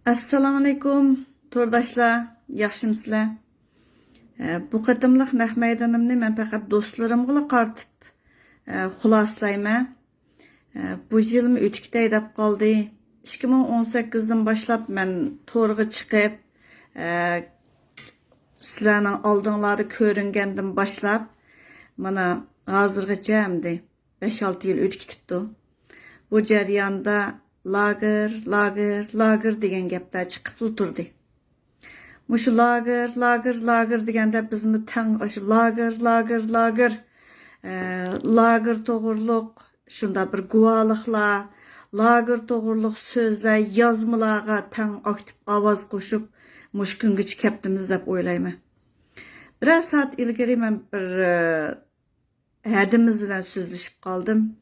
Assalamu alaykum, to'rdoshlar, yaxshimisizlar? Bu qatımlıq naq maydanımni men faqat do'stlarimga qartib xulosalayman. Bu yilmi o'tkiday deb qoldi. 2018 dan boshlab men to'rga chiqib, sizlarning oldinglarda ko'ringandan boshlab mana hozirgacha hamdi 5-6 yil o'tkitibdi. Bu jarayonda lager degan gaplar chiqib turdi. Muşu lager degende bizmi tang şu lager toğırlıq şunda bir guvalıqlar, lager toğırlıq sözler, yazmılarga tang aktif avaz qo'shib muş güngüç keptimiz deb o'ylayman. Bir saat ilgari men bir hadimiz bilan so'zlashib qoldim.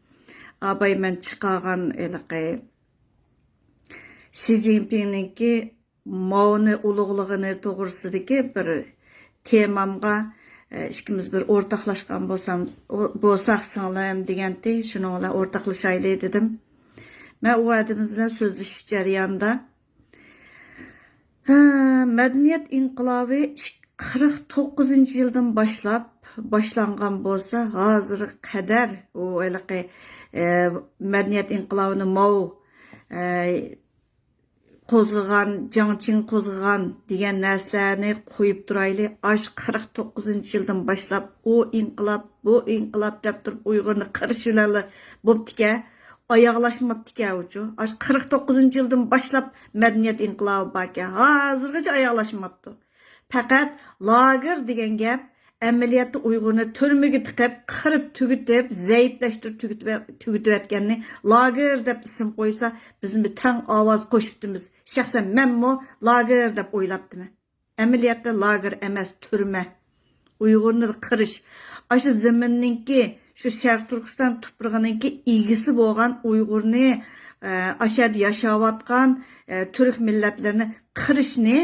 Abay men chiqargan eliqi Xi Jinping'ninki Mao'ni ulug'lig'ini to'g'risidagi bir temamga ikkimiz bir o'rtoqlashgan bo'lsak singlim deganda shuni bilan o'rtoqlashaylik dedim. Men u adimiz bilan so'zlashish jarayonida madaniyat inqilobi 49-yildan boshlab boshlangan bo'lsa, hozirga qadar u madaniyat inqilobini Mao qo'zg'agan, Jiangqing qo'zg'agan degan narsalarni qo'yib turayli. 49-yildan boshlab u inqilob, bu inqilob deb turib Uyg'urni qirish bilan bo'pti-ka, oyoqlashmabdi-ka uchu. 49-yildan boshlab madaniyat inqilobi bor-ka, hozirgacha oyoqlashmabdi. Faqat lager degan gap amaliyotda Uyg'urni turmaga tiqib, qirib tugitib, zaiflashtirib tugitayotganni lager deb ism qo'ysa, bizmi tang ovoz qo'shibdimiz. Shaxsan menmo lager deb o'ylabdim. Amaliyotda lager emas, turma. Uyg'urni qirish. Shu zaminninki, shu Sharq Turkiston tuprog'ininki egisi bo'lgan Uyg'urni ashad yashayotgan turk millatlarini qirishni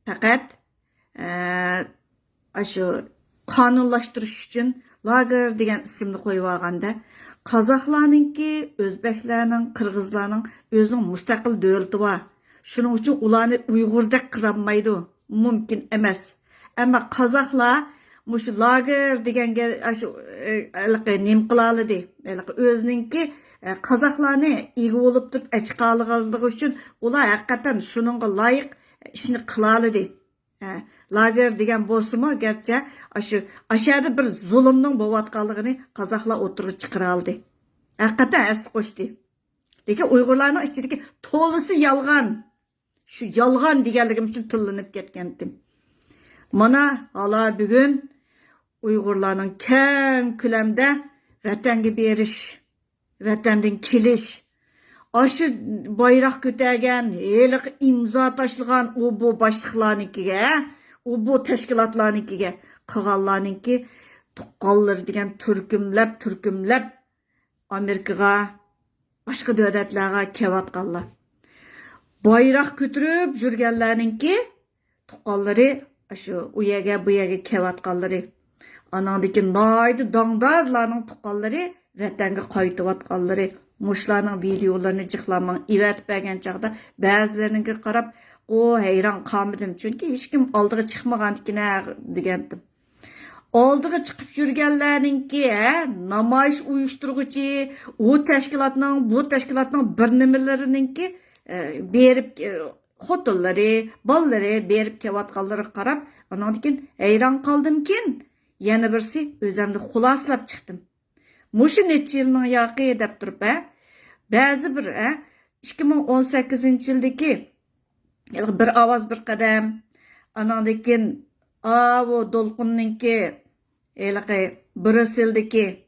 faqat şu qonunlashtirish uchun lager degan ismni qo'yib olganda, qozoqlarninki, o'zbeklarning, qirg'izlarning o'zining mustaqil davlati bor. Shuning uchun ularni Uyg'urdek qilolmaydi, mumkin emas. Ammo qozoqlar mush lager deganga shu nim qiloladi. O'zininki qozoqlarni ega bo'lib turib achqalganligi uchun ular haqiqatan shuningga loyiq ishni qiloladi. Lager degan bo'lsa-mu, garchi aşağıda bir zulmning bo'layotganligini qozoqlar o'tirib chiqara oldi. Haqiqatan as qo'shdi. Lekin Uyg'urlarning ichidagi to'lisi yolg'on. Shu yolg'on deganligim uchun tillanib ketgandim. Mana hala bugun Uyg'urlarning keng ko'lamda vatanga berish, vatandan kelish, aşı bayrak ko'targan, eliq imzo tashlagan bu boshliqlarnikiga, bu tashkilotlarnikiga, qilganlarniki tuqqanlar degan turkumlab Amerikaga, boshqa davlatlarga kelayotganlar. Bayrak ko'tarib yurganlarniki tuqqanlari shu u yerga bu yerga kelayotganlari. Anandaki naydı dangdarlarning tuqqanlari vatanga qaytayotganlari. Muşlarning videolarini jiqlamang ivat bergan chaqda ba'zilariga qarab o hayron qolmadim, chunki hech kim oldiga chiqmaganligini degandim. Oldiga chiqib yurganlarningki namoyish uyushtiruvchi u tashkilotning bu tashkilotning bir nimalarininki berib xotinlari, bolalari berib kelayotganlarga qarab, andan keyin hayron qoldimkin, yana birsi o'zimni xulosalab chiqdim. Muşu neçə yılının yağı edip durup, bazı bir 2018 yıldaki bir avaz bir qadam, anandakin o dolqunninki Brüsseldeki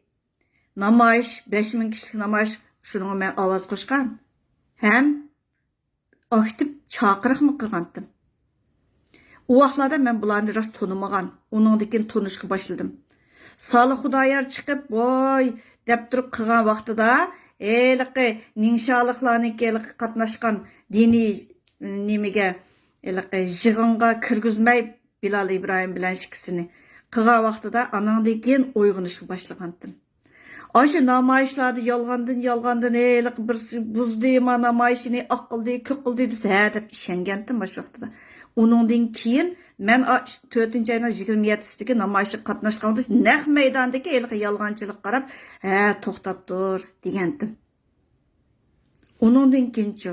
namoyish 5000 kişilik namoyish şunu men avaz qo'shgan. Hem aktif chaqiriqmi qilgandim. O vaqtlarda men bularni rost tanımagan, onundakin tanışqa başladım. Salı Xudoyar chiqib, voy deb turib qilgan vaqtida, ningshalıqlarniki qatnashgan diniy nimiga, yig'inga kirgizmay Bilal İbrahim bilan shikisini qilgan vaqtida anandan keyin uyg'onishga boshlagandim. Aşı namayışlarda yalgandan eylik bir buzdi ma namayışını akıldı, köküldü dese dep işengendim baş vaqtida. Onundan keyin men 4-nji ayning 27-sidagi namayışga qatnaşqanda naq maydondagi eylik yalgançılık qarab, "Ha, to'xtab tur" degandim. Onundan keyinçi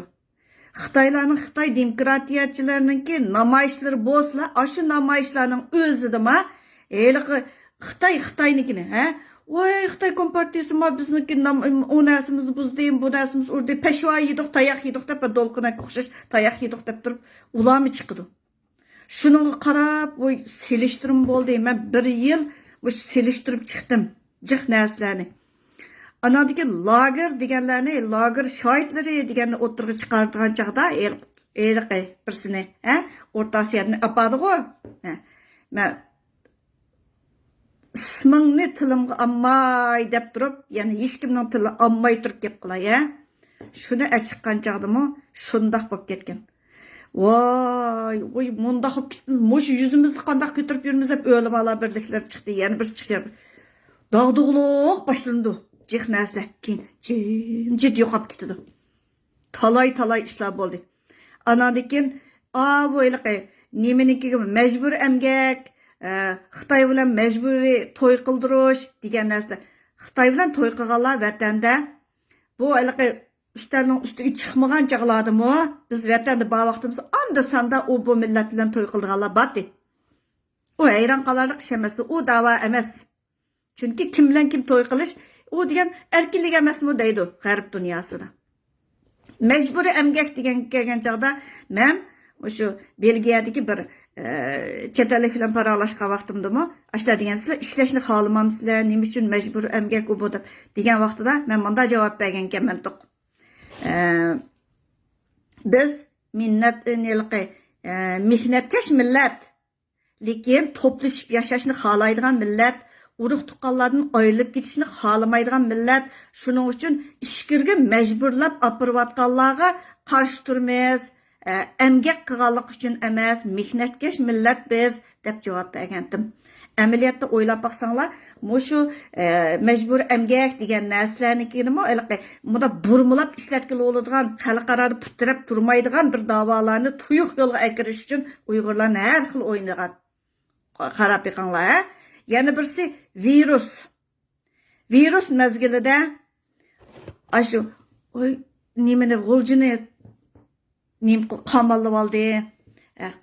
Xitaylarning Xitoy demokratiyachilarininki namayışlari bo'lsa, aşı namayışlarning o'zidima eylik Xitoynikini, ha? Voy Xitoy kompartiyasi ma bizniki o narsimizni buzdi, bu narsimiz urdi, peshvo yedik, tayoq yedik deb dolqinaga o'xshash tayoq yedik deb turib ularmi chiqdi. Shunga qarab, voy selishtirim bo'ldi. Men 1 yil bu selishtirib chiqdim. Jiq narsalarni. Anadagi lager deganlarni, lager shoidlari deganni o'tirg'i chiqardigan chaqda eliqi birsini, ha? O'rta Osiyodan apadi-ku. Ha. Men ismingni tilimga ammay deb turib, ya'ni hech kimning tili ammay turib kep qilay, ha? Shuni achiqqan chaqdimi, shundoq bo'lib ketgan. Voy, oy mundaq bo'lib ketdi. Mush yuzimizni qandoq ko'tarib yurmiz deb o'lim ala birliklar chiqdi, yana bir chiqdi. Dağdığılık başlandı. Jiq narsa keyin jimjit yo'qolib ketdi. Talay ishlar bo'ldi. Anadikin bu eliqi nemenikiga majbur emgak, Xitoy bilan majburiy to'y qildirish degan narsa. Xitoy bilan to'y qilganlar vatanda bu eliqi üstelning ustiga chiqmagan chaqladimi? Biz vatanda ba vaqtimiz anda sanda bu millat bilan to'y qilganlar bordi. O hayron qolarlik ish emas, u da'vo emas. Chunki kim bilan kim to'y qilish u degan erkinlik emasmi deydi g'arb dunyosida. Majburiy emgak degan kelgan chaqda men o'sha Belgiyadagi bir chet ellik bilan paralashgan vaqtimdimi, ashta degan sizlar ishlashni xohlamamsizlar, nima uchun majburiy emgak u bu deb degan vaqtida men bunda javob bergan ekanman. Biz mehnatkash millat, lekin to'plashib yashashni xohlaydigan millat, urug' tuqqanlardan ayrilib ketishni xohlamaydigan millat. Shuning uchun ishkirga majburlab opirayotganlarga qarshi turmaymiz. Emgak qilganlik uchun emas, mehnatkash millat biz deb javob bergandim. Amaliyotda o'ylab baqsanglar, mushu majbur emgak degan narsalarnikini bunda burmulab ishlatgan bo'ladigan, xalqaro putirab turmaydigan bir da'volarni tuyuq yo'lga akirish uchun Uyg'urlarni har xil o'ynagan. Qarab yiqinglar. Yana birisi virus. Virus mezgilida ashu nimani g'uljini qamallab oldi,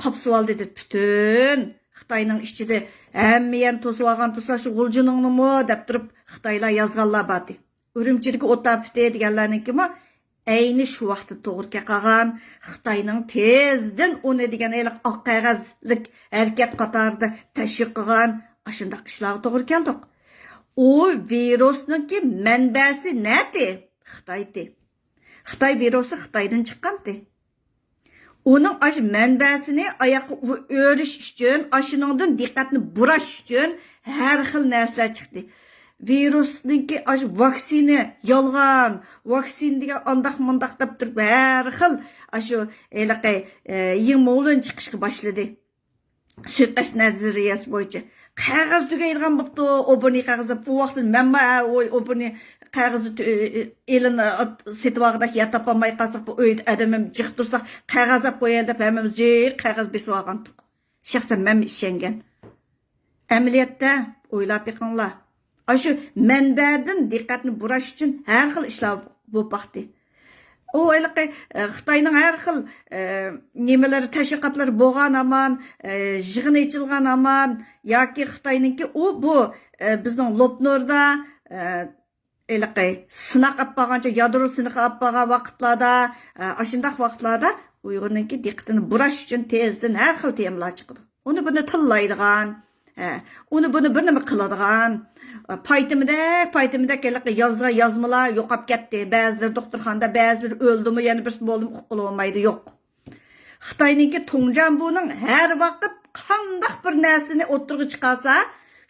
qapsib oldi deb bütün Xitoyning ichida hamma to'sib olgan tursa shu g'uljininimi deb turib Xitoylar yozganlar bordi. Urumchiga o'tapti deganlarnikimi ayni shu vaqtda to'g'ri qolgan Xitoyning tezdan uni degan oq qog'ozlik harakat qatorida tashviq qilgan ashundaq ishlarga to'g'ri keldik. O virusniki manbasi nadi? Xitoydi. Xitoy virusi Xitoydan chiqqandi. Onun manbasini oyoqqa o'rish uchun, ashuningdan diqqatni burash uchun har xil narsalar chiqdi. Virusniki vaksina yolg'on, vaksin degan andaq mundaq deb turib har xil shu yengmo'lin chiqishga boshladi. Suqas nazariyasi bo'yicha qog'oz tugaydigan bo'pti, obuni qog'ozi bu vaqtda menma obuni qog'ozi elin setvag'dak yatap olmay qolsak bu uyda adamim jiq tursa qog'oz olib qo'yay deb hammamiz qog'oz besib olgandik. Shaxsan men ishongan. Amaliyotda o'ylab yiqinglar. Shu manbadan diqqatni burash uchun har xil ishlar bo'lib baxti. O Xitoyning har xil nimalari tashviqotlari bo'lgan aman, yig'in ichilgan aman yoki Xitoyninki bu bizning Lopnorda sinaq olib qolgancha yadro sinaq olib qolgan vaqtlarda, ashundaq vaqtlarda Uyg'urninki diqqatini burash uchun tezdan har xil temalar chiqdi. Uni buni tillaydigan, uni buni bir nima qiladigan, paytimida yozdigan yozmalar yo'qolib ketdi. Ba'zilar doktorxonada, ba'zilar o'ldimi, yana birisi bo'ldimi uqib olmaydi, yo'q. Xitoyninki Tongjan buning har vaqt qandaq bir narsani o'tirg'i chiqarsa,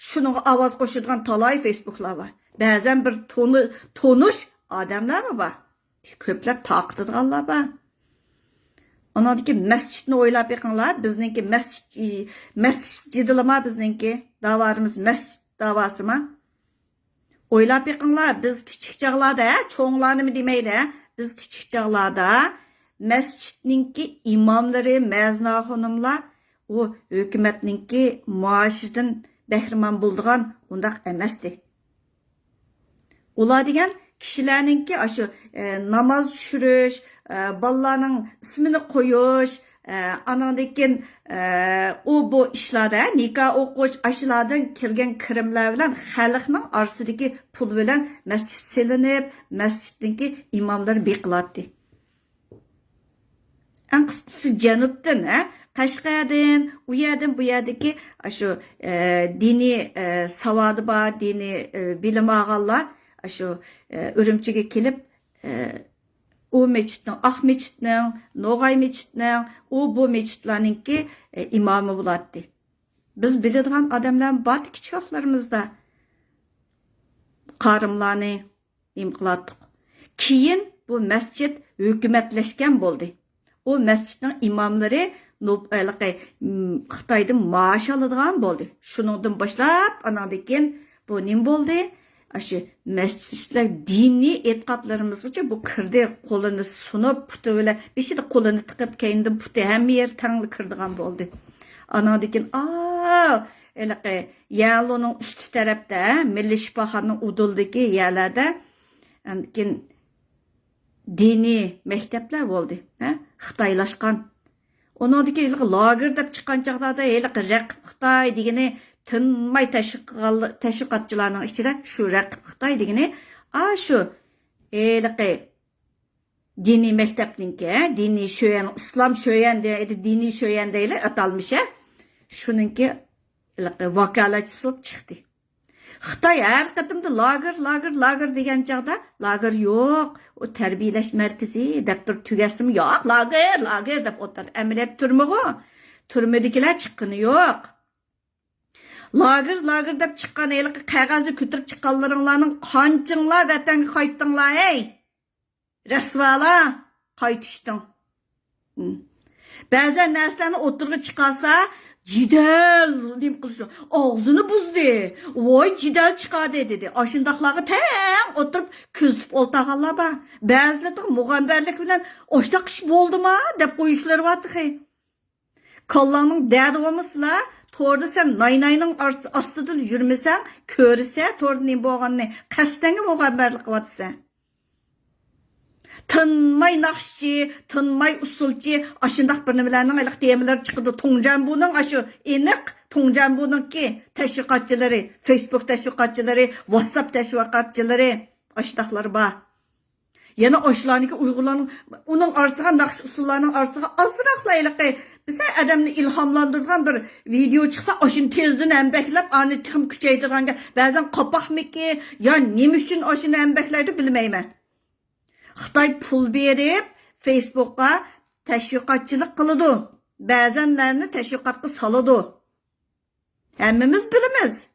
shuning ovoz qo'shadigan talay Facebooklar bor. Ba'zan bir tonush odamlar bor. Ko'plab taqdirganlar bor. Onadaki masjidni o'ylab yiqinglar. Bizningki masjidlama bizningki davarimiz masjid davosimi. Oylap beqinglar, biz kichik chaqlarda, cho'nglarni demeydi, biz kichik chaqlarda masjidninki imomlari, mazna xonimlar u hukumatninki maoshidan bahramand bo'ldigan undaq emasdi. Ular degan kishilarninki shu namoz tushirish, bolalarning ismini qo'yish, anandekin u bu ishlarda nikoh o'qish, ashlardan kirgan kirimlar bilan xalqning orasidagi pul bilan masjid selinib, masjidniki imomlar beqiladi. Eng qisqasi janubdan, Qashqardan, u yerdan bu yerdagi shu diniy savodi bor, diniy bilim olganlar shu Urumchiga kelib u mechitning, Oq mechitning, No'g'ay mechitning, u bu mechitlarninki imomi bo'ladi. Biz biladigan odamlar bor kichik vaqtlarimizda qarimlarni imqilatdik. Keyin bu masjid hukumatlashgan bo'ldi. O masjidning imomlari Xitoydan maosh oladigan bo'ldi. Shuningdan boshlab anandan bu nim bo'ldi? Shu masjidlar diniy e'tiqodlarimizgacha bu kirdi, qo'lini sunib, puti bilan beshida qo'lini tiqib, keyinda puti hamma yer tangli kirdigan bo'ldi. Anandan yaloning usti tarafda Milliy shifoxonaning uduldagi yerlarda diniy maktablar bo'ldi, Xitoylashgan. Onodagi lager deb chiqqan chaqda raqib Xitoy degani tinmay tashviqotchilarning ichida shu raqib Xitoy degani shu diniy maktabninki, diniy sho'yan, islom sho'yan deydi, diniy sho'yan deyli atalmish. Shuningki vakolatchisi bo'lib chiqdi. Xitoy har qatimda lager degan chaqda lager yo'q, o tarbiyalash markazi deb turib tugasimi yo'q, lager deb o'tadi. Amaliyat turmag'u. Turmadikilar chiqqani yo'q. Lager deb chiqqan qog'ozni ko'tarib chiqqanlaringlarning qanchinglar vatanga qaytdinglar, ey? Rasvolar qaytishding. Ba'zan narsalarni o'tirg'i chiqarsa Cidel deyip kılışıyor. Ağzını buzdu. Vay cidel çıkardı dedi. Aşındakları tam oturup küzdüp oltağallar ba. Bazıları muğamberlik bilen oşta kış oldu ma dep koyuşları vardı ki. Kallanın derdi olmasıyla torda sen naynayının astıdan yürümesen körüse torda ne boğanını kasten muğamberlik vardı sen. Tınmay nakşçı, tınmay usulçı, aşındak birnemelerinin aylık demeler çıkıdı. Tongjanbu'nun aşı enik, Tongjanbu'nun ki teşvikatçıları, Facebook teşvikatçıları, WhatsApp teşvikatçıları, aşındakları var. Yani aşılarının ki uygularının, onun arsıga nakş usullarının arsıga azırakla aylık. Mesela adamını ilhamlandırgan bir video çıksa aşın tezden embeklep, anı tıkım küçeydirgan ki, bazen kapak mı ki, ya neyim için aşını embekleydi bilmeyme. Xitoy pul berib Facebook'a təşviqatçılıq qılıdı. Bəzənlərini təşviqatqa saladı. Həmmimiz bilimiz.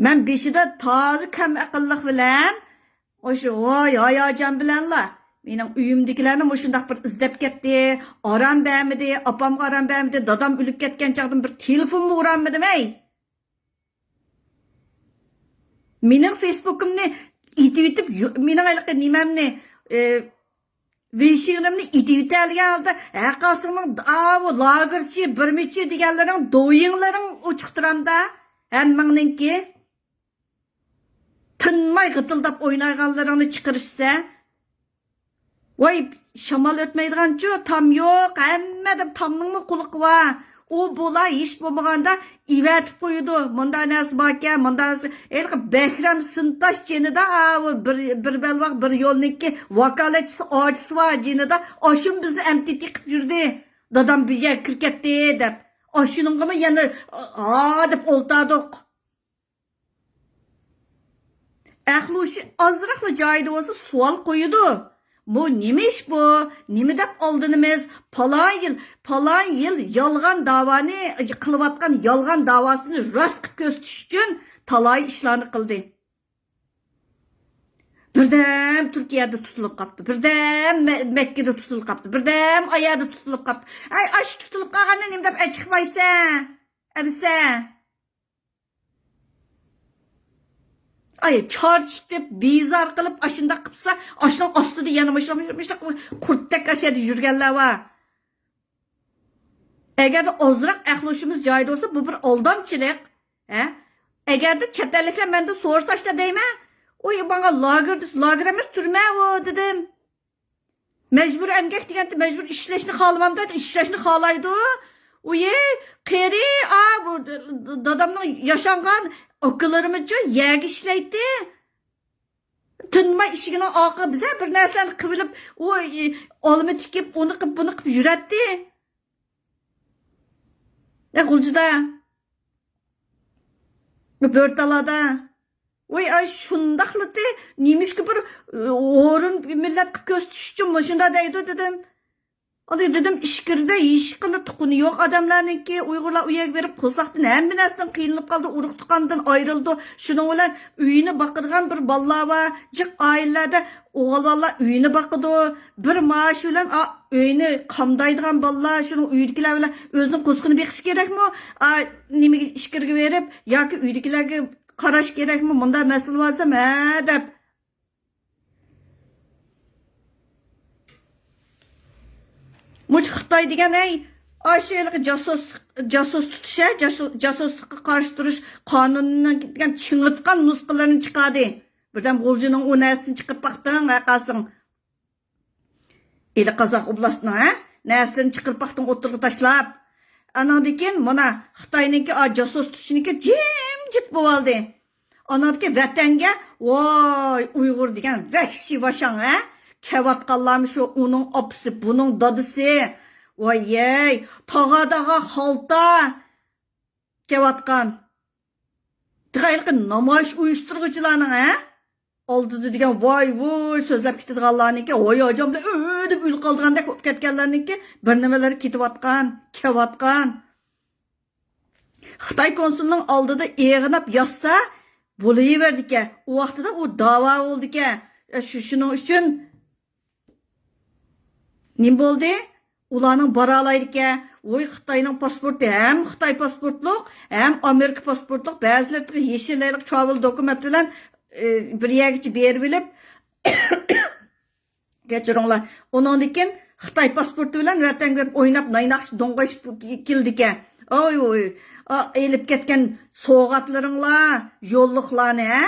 Mən beşida tazı kam aqıllıq bilən, hayacan bilənlər, mening uyimdagilarni mushundaq bir izlab ketdi, aram bərmidi, apamga aram bərmidi, dadam o'lib ketgan chaqdan bir telefonmi uranmadim, ey? Mening Facebook'imni itib, mening ayliq nimamni Vişiğimni itib alganda, haqqasının lagerchi, birmichi deganlaring doyinglaring uchiqtiramda, hammangninki tinmay g'itildab o'ynayganlaringni chiqarishsa, voy shamol o'tmaydiganchu, tam yo'q, hammadan tamning quliqi bor. O bola hiç bo'lmaganda ivatib qo'ydi. Munda narsa bor ekan, munda narsa. Behram Sintash jinida bir balvoq bir yo'lniki vakolatchisi ojisi bor jinida oshim bizni amtiti qilib yurdi. Dadam bizga kirkatdi deb. Oshiningmi yana deb o'ltadik. Ahlushi azroqli joyida bo'lsa savol qo'ydi. Bu nima ish bu? Nima deb oldinimiz palan yil yolg'on davoni qilayotgan yolg'on davosini rost qilib ko'rsatish uchun talay ishlarni qildi. Birdam Turkiyada tutilib qoldi. Birdam Makkada tutilib qoldi. Birdam Oyada tutilib qoldi. Ay ash tutilib qolgandan nima deb chiqmaysan? Abisa. Ay charge deb bezar qilib ashunda qilsa, ashning ostida yana mashla qurtdak ashada yurganlar va agarda ozroq aqloshimiz joyida bo'lsa, bu bir aldamchilik. Agarda chet elliklar menda so'rasa ashla deyman. Oy bana lager emas turma o dedim. Mecbur emgak deganda mecbur ishlashni xohlamam dedi, ishlashni xohlaydi. Oye, qeri bu dadamning yaşangan oqılarımızca yeg ishlaydi. Tunma ishigini oqi biza bir narsalarni qibilib, olma tikib, uni qilib, buni qilib yuratdi. G'uljida. Börtalada. Oy ay şundaqlıdı. Neymiş ki bir orun millet göz düştüm. Şunda deydi dedim. Adı dedim işkirde hiç qana tuqunu yok adamlarınki Uygurlar uyag verip qolsaqdan hem bir narsadan qiyinlib qaldı, uruq tuqqandan ayrıldı. Şunun bilan uyini baqıdgan bir ballar var. Jiq oilalarda o'g'illar uyini baqıdı. Bir maaş bilan uyini qamdaydigan ballar şunun uydagilar bilan o'zining qo'zqini beqish kerakmi? Nimaga ishkirga verib yoki uydagilarga qarash kerakmi? Bunda masala bo'lsa, deb Muç Xitoy degan aşağılık casus tutuşa, casusluqqa qarşı duruş qonunining degan chingitgan nusqalarini chiqadi. Birdan G'uljinin o narsini chiqib baqdan qasing. Eli Qozoq oblastining narsini chiqib baqdan o'tirga tashlab. Anandikin mana Xitoyninki casus tutuşniki jimjit bo'ldi. Anadiki vatanga voy Uyg'ur degan vahshiy vashang kevatqanlarmış o onun apısı, bunun dadısı. Vay yey, tağa halta kevatqan. Tıqaylıqı namaş uyuşturğucularının aldıdı degen vay sözlep kitidğanlarınki. Vay hocam da ödüp ül qaldığanda köp ketkenlerinki bir nimeleri kitivatqan, kevatqan. Xitay konsulunun aldıdı eğinap yazsa bulayıverdik ya. O vaxtıda o dava oldu ki. Şunun üçün ne oldu? Ulanın baralaydı ki, oy Xitayning pasportu hem Xitay pasportluq, hem Amerika pasportluq, bazıları yeşillik çavul dokument bilen bir yergiçi berbilip geçiringlar. Onundikin Xitay pasportu bilen vatan görüp oynap naynaqış donqaşıp keldi ki. Oy, elip ketken soğatlarınla, yolluqlarını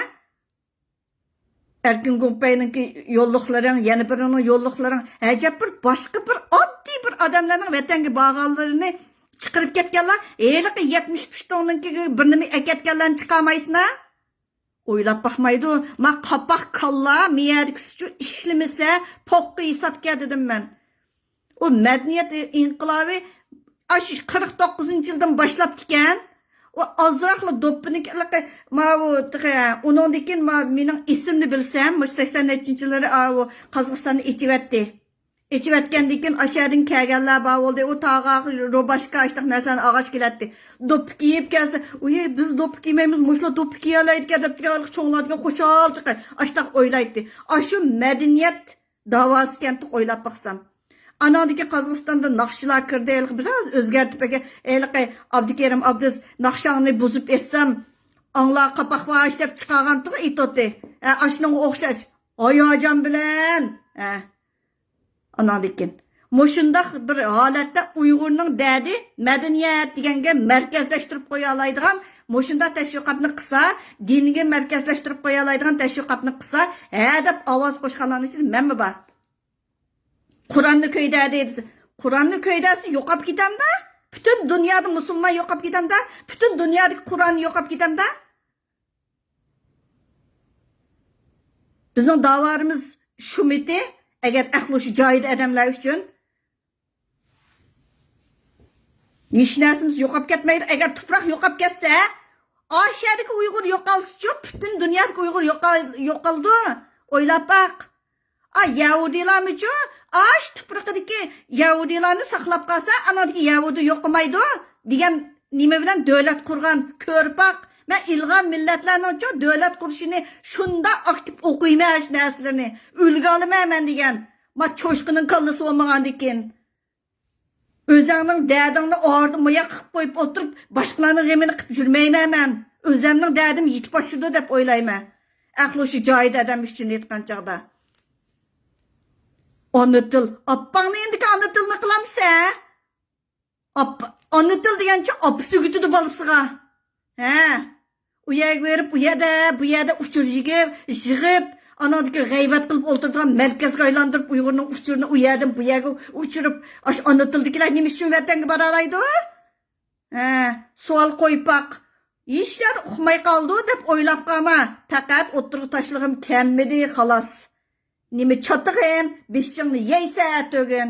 Erkin Gumpay'nınki yolluqların, yani birinin yolluqların, acaba bir başka bir addi bir adamların vatanga bağallarını çıkarıp ketkenler, eyliqi 75 tonunki birini eketkenlerini çıkamayısın ha? Oylap bakmaydı, ma kapak kalla, miyadik suçu işlemese, pokku isap dedim ben. O medeniyet inqilabı 49 yıldan başlap diken, o azraqlı doppinik onundikin mening ismini bilsem 80-yilları o Qozog'istonni ichivatdi. İchivatgandikin aşağıdan kelganlar bor bo'ldi. O tog'a roboshka açtıq narsani ağaç kelatdi. Doppi kiyib kelsa, "Uy, biz doppi kiymaymiz, mushlar doppi kiyalaydi" deb cho'nglarga qo'shaldi. Açtaq o'ylaydi. Shu madaniyat davosi kenti o'ylab baqsam. Anadaki Qozog'istonda naqshlar kirdi, biraz o'zgartib Abdukerim Abduz naqshangni buzib etsam, anglar qapak va ishlab chiqargan tur itoti. Ashning o'xshash oyojon bilan. Anadikin. Mushundaq bir holatda Uyg'urning dadi madaniyat deganga markazlashtirib qo'ya oladigan, mushunda tashviqotni qilsa, dinga markazlashtirib qo'ya oladigan tashviqotni qilsa, deb ovoz qo'shganlar uchun menmi bor. Kur'an'ı köyde deydi. Kur'an'ı köydesi yoqab gitamda. Bütün dünyada Müslüman yoqab gitamda. Bütün dünyadaki Kur'an'ı yoqab gitamda. Bizning davarımız şu miti. Eğer ahluşu cahil adamlar üçün. Hiç narsimiz yoqab ketmeydi. Eğer toprak yoqab ketse. Aşağıdaki Uygur yoqalsıcı. Bütün dünyadaki Uygur yoqaldı. Oylap bak. Yahudilar mı şu? Şu tupraqdaki Yahudilarni saqlab qalsa, anadaki Yahudi yo'qmaydi degan nima bilan davlat qurgan ko'rpaq. Men ilg'an millatlarning cho davlat qurishini shunda aktiv o'qiyman narsalarni. Ulga olmayman degan. Ma cho'shqining kallasi bo'lmagandikin. O'zingning dadingni ordiga qilib qo'yib o'tirib, boshqalarning g'amini qilib yurmayman men. O'zimning dadim yetib boshidi deb o'ylayman. Aqlı joyida adam üçün aytgan chaqda. Ona til, appangni endi ana tilni qilamsa? Ana til degancha op sugitidi balasiga. He. U yerga berib, bu yerda uchur yig'ib, anadagi g'aybat qilib o'ltirgan markazga aylantirib Uyg'urning uchurini u yerdan bu yerga uchirib, ash ana tildagilar nima uchun vatanga bora oladi? He, savol qo'ypaq. Ishlar uqmay qoldi deb o'ylab qolma. Faqat o'tirib tashlag'im kelmadi xolos. Nima chatig'im, beshingni yeysa tugin.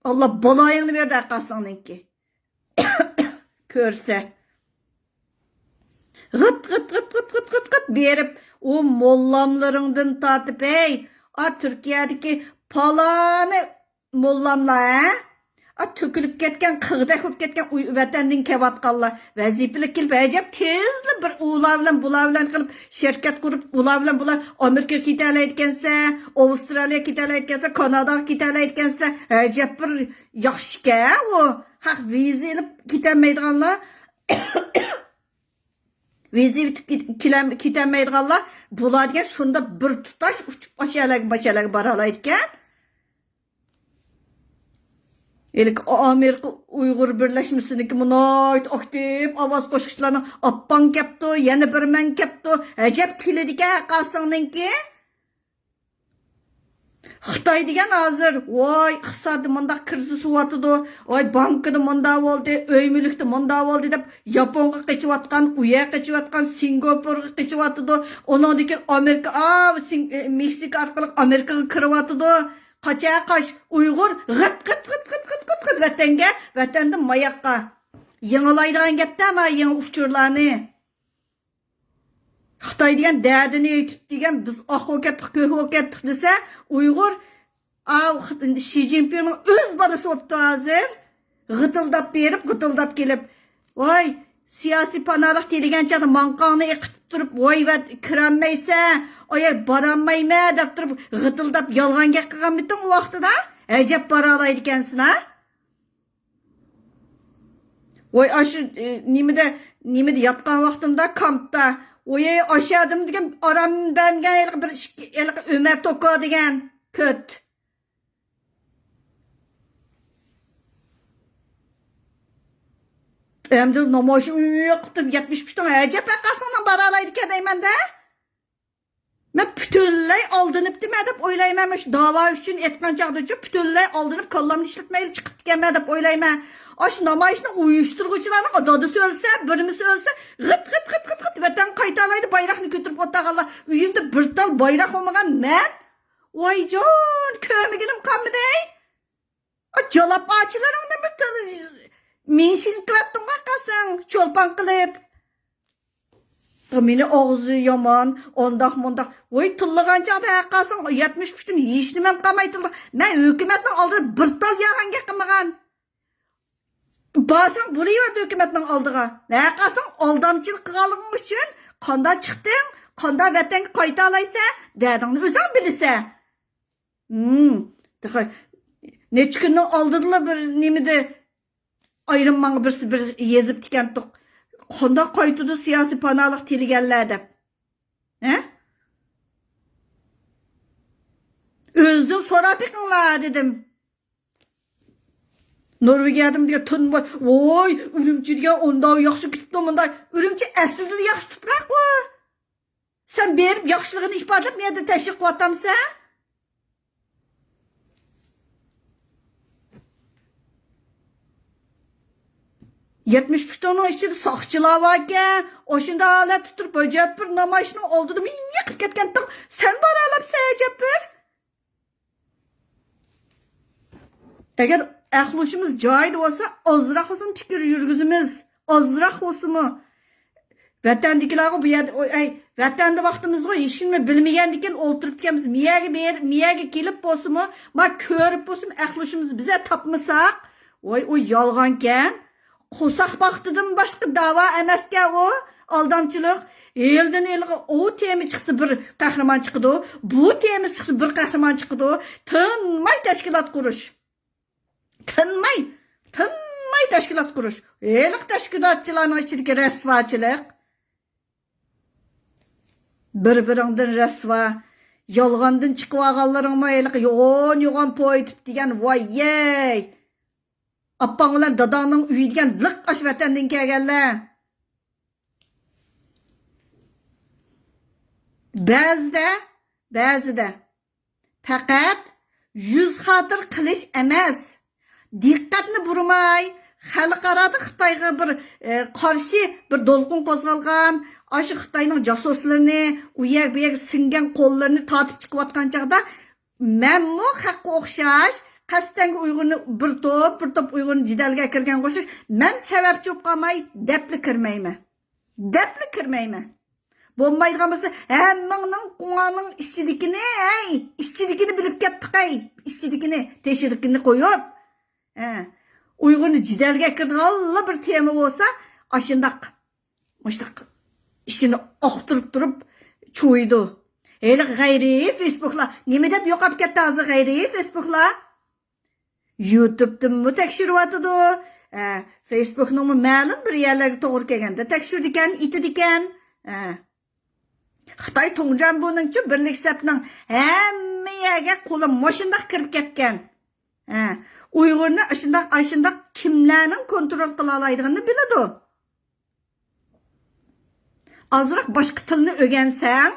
Allah balayingni berdi aqasingninki. Ko'rsa. Gıt berip o mollamlarından tatip ey. Türkiye'deki palanı mollamlar ha. Tökülüp ketken, kığda köp ketken vatandın kevatqallar. Vazifelik kilip acaba tezli bir ular bilan qilib şirket kurup ular bilan Amerika kitalayotgansa, Avstraliya kitalayotgansa, Kanada kitalayotgansa, acaba bir yaxshika o. Haq viza ilib kitamaydiganlar. Vizi bitip kitamaydiganlar bularga şunda bir tutaş uçup başalarga baralaydigan. Elik Amerika Uyg'ur birleşmesindeki munayt aktiv ovoz qo'shiqchilarni appan kepti, yana bir men kepti. Ajab keladigan qasingninki. Xitoy degan hozir, voy, iqtisodiy mundaq kriz suvatidi, voy, bankida mundaq bo'ldi, uy mulkda mundaq bo'ldi deb Yaponga qechiyotgan, uya qechiyotgan, Singapurga qechiyotidi, ondan Amerika, Meksika orqali Amerikaga kiryotidi. Qaç Uyg'ur g'it vatanda mayoqqa yangilaydigan gapda ama yangi uchurlarni Xitoy degan dadini aytib degan biz oxokatlik ko'hokatlik desa Uyg'ur Xi Jinpingning o'z bolasi bo'libdi hozir g'itildab berib g'itildab kelib voy siyosiy panohlik degancha manqonni yiqitib turib voy va kiranmaysa oya boramayma deb turib g'itildab yolg'on gap qilgan bitin u vaqtida ajab bora oladi ekansan ha voy ashu nimada yotgan vaqtimda kampda voy oshadim degan oram bergan bir Ömer Toko degan ko't Endi namoyishim yo'qtib 75 dan ajab aqasından bora oladi ekan deymanda. Men butunlay oldinibdimi deb o'ylayman. Shu da'vo uchun aytgan chaqda butunlay oldinib kollamni ishlatmayli chiqib ketganman deb o'ylayman. Shu namoyishni uyushtiruvchilarning dadisi o'lsa, birimiz o'lsa, g'it vatan qaytalaydi bayroqni ko'tarib o'taqanlar. Uyimda bir tal bayroq olmagan men. Voyjon, ko'miginim qolmadi. Jalab ochilarining bir tal Menşin kıvattunga qasang, çolpan qilib. Meni og'zi yomon, ondaq mondaq. Voy tullag'anchaqda qasang, 70 pushtim, hech nimam qolmaydi. Men hukumatning oldida bir tal yag'anga qilmagan. Basang bo'laverdi hukumatning oldiga. Ne qasang aldamchilik qilganliging uchun qanday chiqding, qanday vatanga qayta olaysa, dadingni o'zing bilsa. Necha kunning oldida bir nimada ayrılmanı bir yezip diken tok. Konda qaytıdı siyasi panalık tiligenler dep. He? Özdün sorapikınla dedim. Norvegiyadım diye tunma. Oy, Ürümçi diye onda yaxşı kitipti onda. Ürümçi aslında yaxşı tuprak o. Sen berip yaxşılığını ispatlayıp nerede teşvik qılatamsa? 70 tonun içinde sakçılar varken, o şimdi hala tutup Recep bir namayışının olduğunu minye kırk etken sen bana alıp Recep bir. Eğer ahluşumuz cahil olsa azrak olsun fikir yürgüzümüz, azrak olsun mu? Vatandakiler bu yerde, vatanda vaxtımızda işinme bilmeyendikken olturup dikemiz, miyege gelip olsun mu? Ma körüp olsun ahluşumuz bize tapmasak, o yalğanken, Qo'saq baxtidan boshqa da'vo emasga o aldamchilik eldan elga o temi chiqsa bir qahramon chiqdi bu temi chiqsa bir qahramon chiqdi tinmay tashkilot qurish tinmay tashkilot qurish eliq tashkilotchilarning ichidagi rasvochilik Bir-biringdan rasva, yolg'ondan chiqib olganlaringmi, yo'g'on poyitib degan, voy yey. Appang bilan dadangning uyi degan liq osh vatandan kelganlar. Ba'zida faqat yüz xotir qilish emas. Diqqatni burmay, xalqarada Xitoyga bir qarshi bir do'lqin qo'zg'algan, aşı Xitoyning jasuslarini, u yer bu yerga singan qo'llarini tortib chiqayotgan chaqda menmo haqqa o'xshash qasddan Uyg'urni bir top Uyg'urni jidalga kirgan qo'shish, men sababchi bo'lib qolmay depli kirmayman. Bo'lmaydigan bo'lsa, hammangning qo'ng'aning ishchidikini bilib ketdik, ishchidikini, teshidikini qo'yib. Uyg'urni jidalga kirdigan bir tema bo'lsa, ashundaq ishini oqtirib turib cho'ydi. G'ayriy Facebooklar, nima deb yo'qolib ketdi hozir g'ayriy Facebooklar? YouTube'dan tekshiryotdi. Facebookning ma'lum bir yerlarga to'g'ri kelganda tekshirdi ekan, itidi ekan. Xitoy Tongjan buningchi birlik sapning hamma yerga qo'li moshindaq kirib ketgan. Uyg'urni ashundaq kimlarning kontrol qila oladiganini biladi. Azroq boshqa tilni o'rgansang,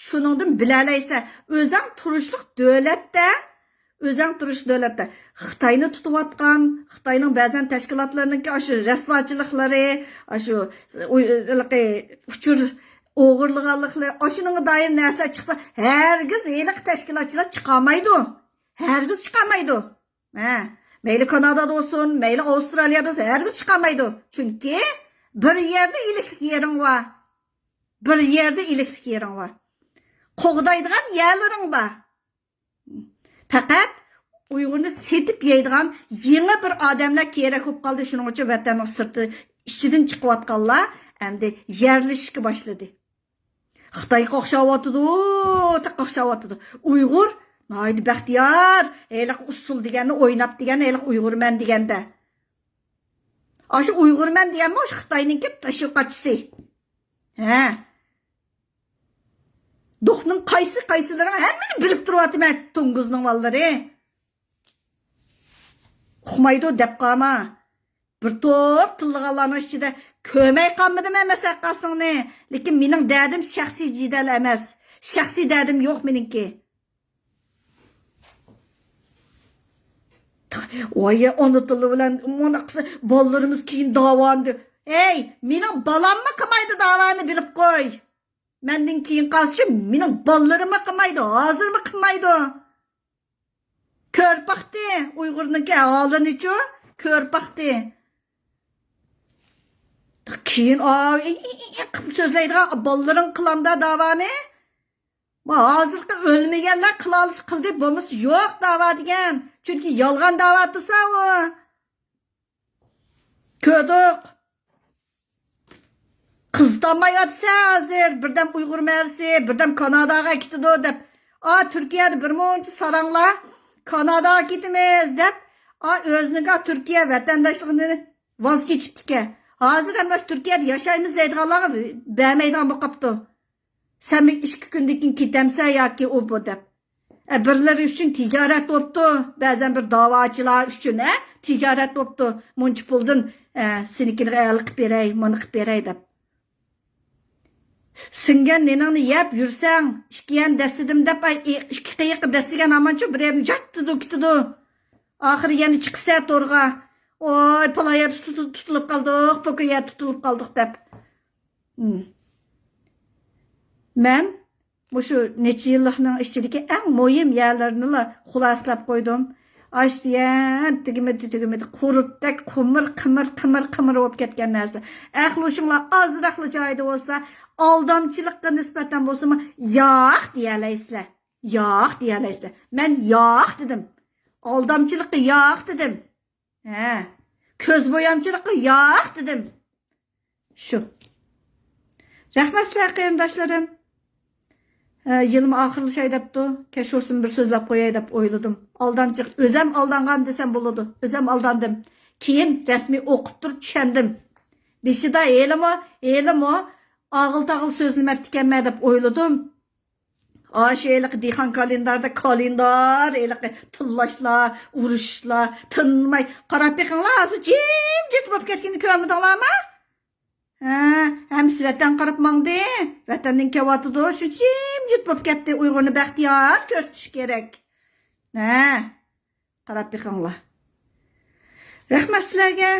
shuningdan bilalaysa, o'zing turishliq davlatda Xitoyni tutayotgan, Xitoyning ba'zan tashkilotlarining shu rasvochiliklari, shu uchur o'g'irlaganliklari, shuning doir narsa chiqsa, hargiz eliq tashkilotchilar chiqamaydi. Mayli Kanadada olsun, mayli Avustraliyada olsun, hargiz chiqamaydi. Chunki bir yerda iliklik yering var. Qo'g'daydigan yerlaring bor. Faqat Uyg'urni setib yeydigan yangi bir odamlar kerak bo'lib qoldi. Shuning uchun vatanning sirti ichidan chiqayotganlar endi yerlashishga boshladi. Xitoy qo'xshavotdi. Uyg'ur Naydi Baxtiyor, usul deganni o'ynab degan, Uyg'urman deganda. Shu Uyg'urman deganmi, shu Xitoyninki tashviqotchisi. Do'xning qaysilarini hammani bilib turyapman, To'ng'izning vallari. Uqmaydi deb qolma. Bir to'p tilg'anlarning ichida ko'may qolmadim emas aqasingni. Lekin mening derdim shaxsiy jidal emas. Shaxsiy derdim yo'q meningki. Oya onu tili bilan monaqsa bollarimiz keyin davonda. Mening balamma qilmaydi davoni bilib qo'y. Mendan keyin qolsa mening bollarimga qilmaydi, hozirmi qilmaydi. Ko'rpaqdi Uyg'urniki holini-chu, ko'rpaqdi. Keyin so'zlaydigan bollaring qilamda davoni. Hozirgi o'lmaganlar qildi, bo'lmasa yo'q da'vo degan. Chunki yolg'on da'vo tursa u. Ko'diq. Qizdanmay yotsa hozir birdam Uyg'ur mərsi, birdam Kanadaga ketdi deb. Turkiyada bir monchi saranglar Kanadaga ketimiz deb, o'ziniga Turkiya vatandaşlığını voz kechibdi. Hozir ham Turkiyada yashaymiz deydiganlarga bermaydigan bo'lib qopti. Sen 2 kundan keyin ketamsan yoki u bu deb. Birlari uchun tijorat bo'libdi, ba'zan bir da'vochilar uchun tijorat bo'libdi. Muncha puldan senikini qilib beray, buni qilib beray deb. Singan nenangni yeb yursang, ishkiyan dasidim deb 2 qiyiq dasigan amanchu bir yerni jatdi ketdi. Oxiri yana chiqsa to'rga. Oy, palaya tutilib qoldik, pokoya tutilib qoldik deb. Men shu necha yillikning ichidagi eng muhim yerlarni xulosalab qo'ydim. Ashtiyan tugimidi qurutdak qimir bo'lib ketgan narsa. Ahli shunlar ozroqli joyda bo'lsa, aldamchilikqa nisbatan bo'lsa-mi, yo'q deyalaysizlar. Men yo'q dedim. Aldamchilikqa yo'q dedim. Ko'z bo'yamchilikqa yo'q dedim. Shu. Rahmat sizlar qarindoshlarim. Yılım ahırlı depti. Keş olsun bir sözlep koyay dep oyladım. Aldamçıq. Özem aldangan desem buladı. Özem aldandım. Keyin resmi okup durup düşendim. Beşi da elim o. ağıl tağıl sözləməptikənmə deb oyladım. Aşağılık dihan kalendarda kalendar, tıllaşla, uruşla, tınmay. Qarab beqinglar, azı jim-jit bo'lib ketganini ko'rmidinglarmi? Hem vatan qarab mangdi. Vatandan kelyapti, shu jim-jit bo'lib ketdi. Uyg'urni baxtiyor ko'rsatish kerak. Qarab beqinglar. Rahmat sizlarga.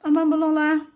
Aman bo'linglar.